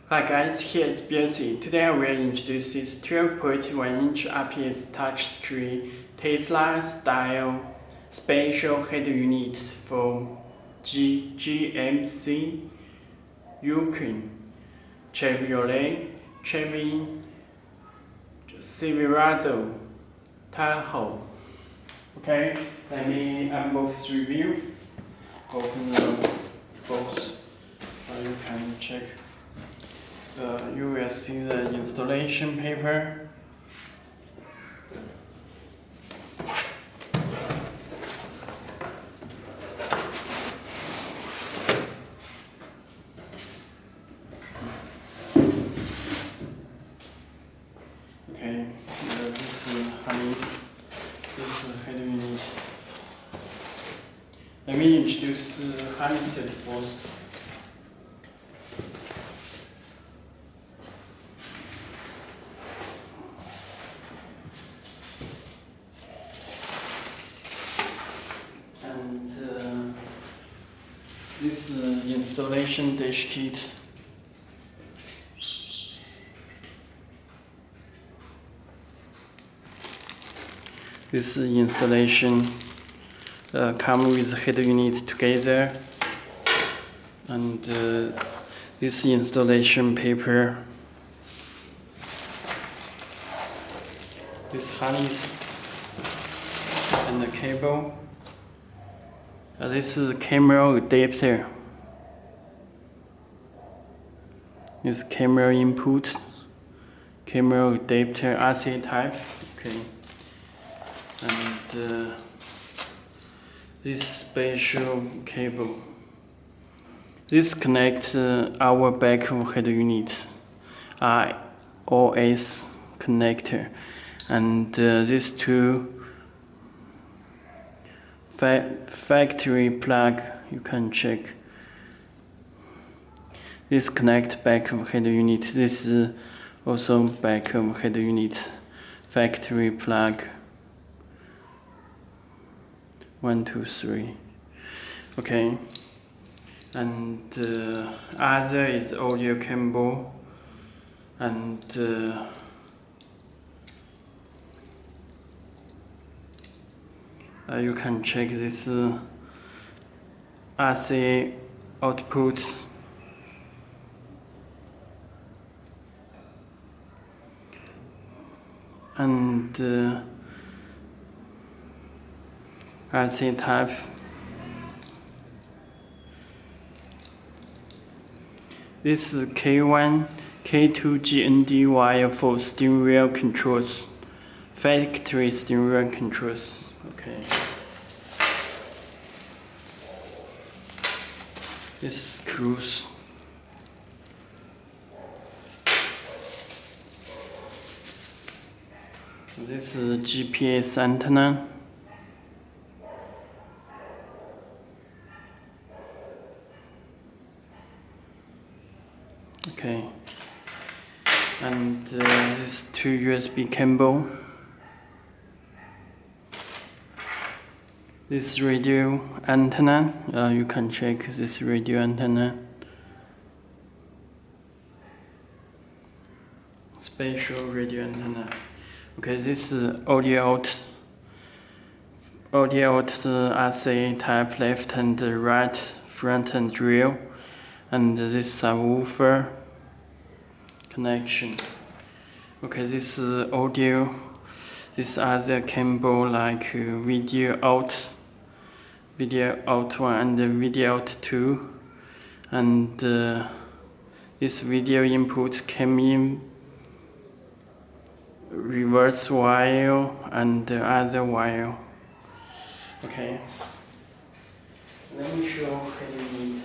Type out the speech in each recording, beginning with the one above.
Hi guys, here's Belsee. Today I will introduce this 12.1-inch IPS touchscreen Tesla style special head unit for GMC, Yukon, Chevy, Silverado, Tahoe. Okay, let me unbox review. Open the box so you can check. You will see the installation paper. Okay, this is harness. This is head unit. Let me introduce the harness first. This installation dash kit. This installation comes with head unit together, and this installation paper. This harness and the cable. This is camera adapter. This camera input, camera adapter RC type. Okay, and this special cable. This connects our back of head unit, ROS connector, and these two factory plug. You can check. This connect back of head unit. This is also back of head unit. Factory plug. 1, 2, 3. Okay. And other is audio cable, and you can check this RC output. And RC type. This is K1, K2 GND wire for steering wheel controls. Factory steering wheel controls. Okay. This screws. This is a GPS antenna. Okay. And this 2 USB cable. This radio antenna, you can check this radio antenna. Special radio antenna. Okay, this is audio out. Audio out RC type left and right, front and rear. And this subwoofer connection. Okay, this is audio. This other cable like video out 1 and video out 2, and this video input came in reverse wire and other wire. Okay, let me show head unit.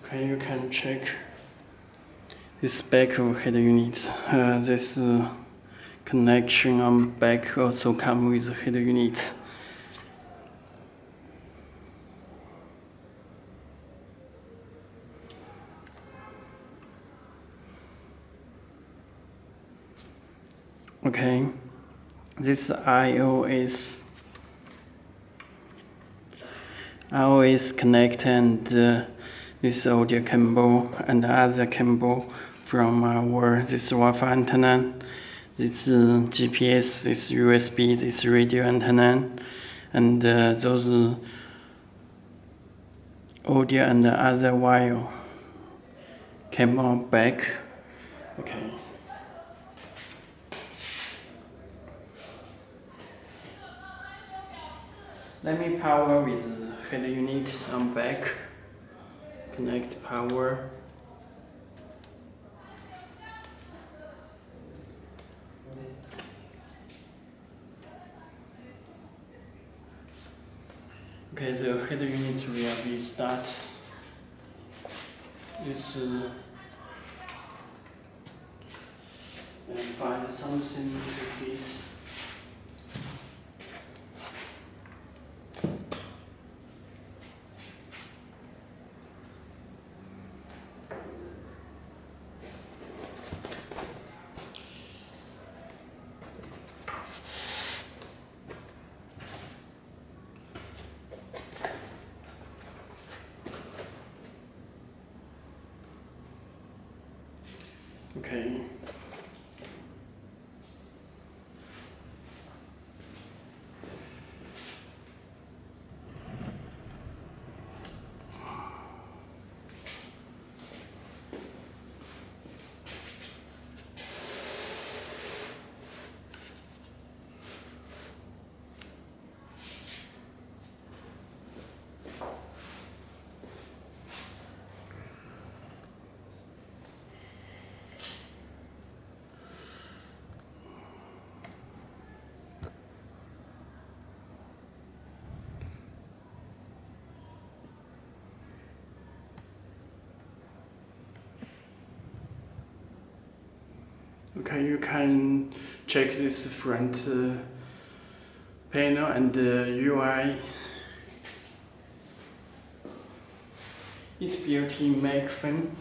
Okay, you can check this back of head unit. This connection on back also come with the head unit. Okay, this iOS connect and this audio cable and other cable from our this Wi-Fi antenna, this GPS, this USB, this radio antenna, and those audio and other wire cable back. Okay. Let me power with head unit on back. Connect power. Okay, the head unit will be start. This and find something to fit. Okay. Okay, you can check this front panel and UI. It's built-in microphone.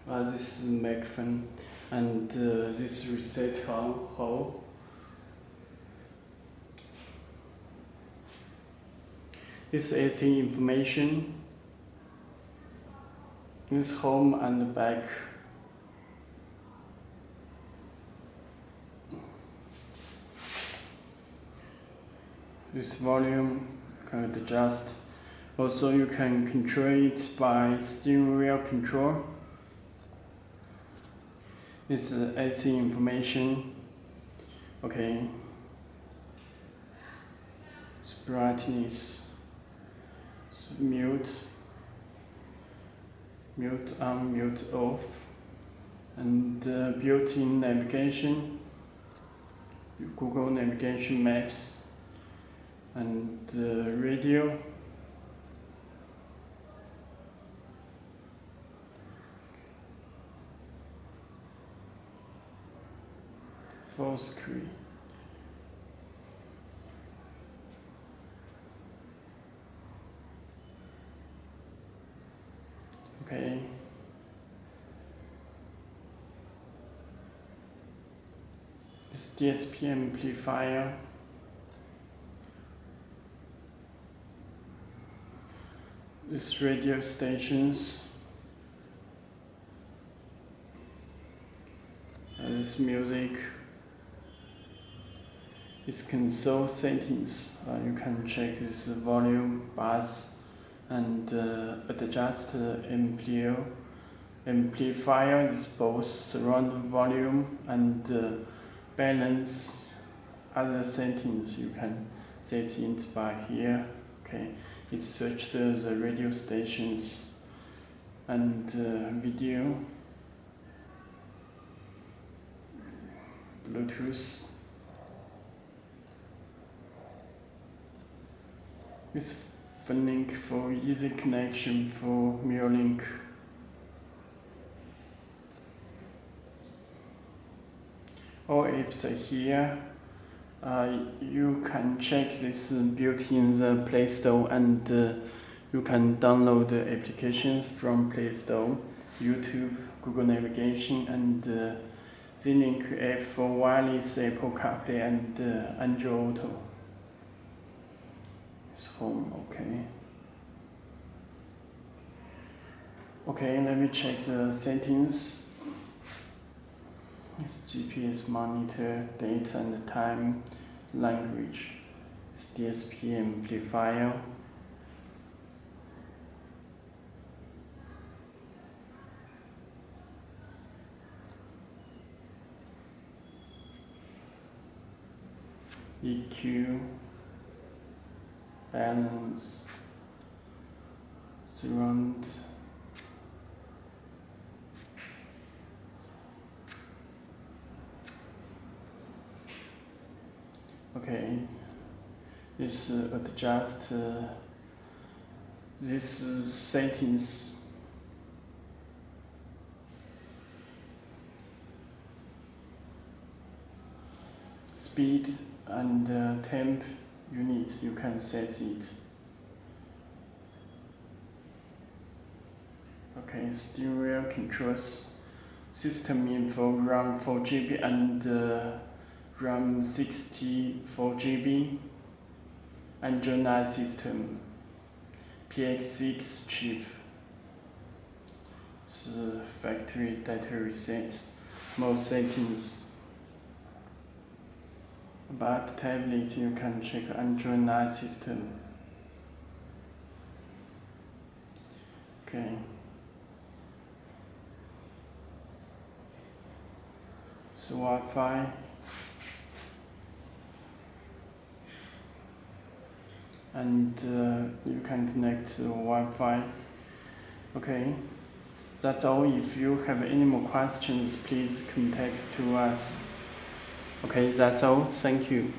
This is microphone and this reset hole. This AC information. This home and back. This volume can adjust. Also, you can control it by steering wheel control. This is AC information. Okay. It's brightness. It's mute on, mute off, and built-in navigation. Google navigation maps. And radio. Full screen. Okay. This DSP amplifier. This radio stations. This music. This console settings. You can check this volume, bass, and adjust amplifier. This both surround volume and balance. Other settings you can set it by here. Okay. It searched the radio stations and video, Bluetooth. This phone link for easy connection for mirror link. All apps are here. You can check this built in the Play Store, and you can download the applications from Play Store, YouTube, Google Navigation, and the Link app for wireless Apple CarPlay and Android Auto. It's home, okay. Okay, let me check the settings. It's GPS monitor, date and time, language, it's DSP amplifier. EQ, balance, surround. Okay, this adjust these settings. Speed and temp units, you can set it. Okay, stereo controls, system info, RAM 4GB and RAM 64GB, Android 9 system, PX6 chip, it's factory data reset, more settings. About tablet, you can check Android 9 system. Okay. So Wi-Fi. And you can connect to Wi-Fi. Okay. That's all. If you have any more questions, please contact to us. Okay, that's all. Thank you.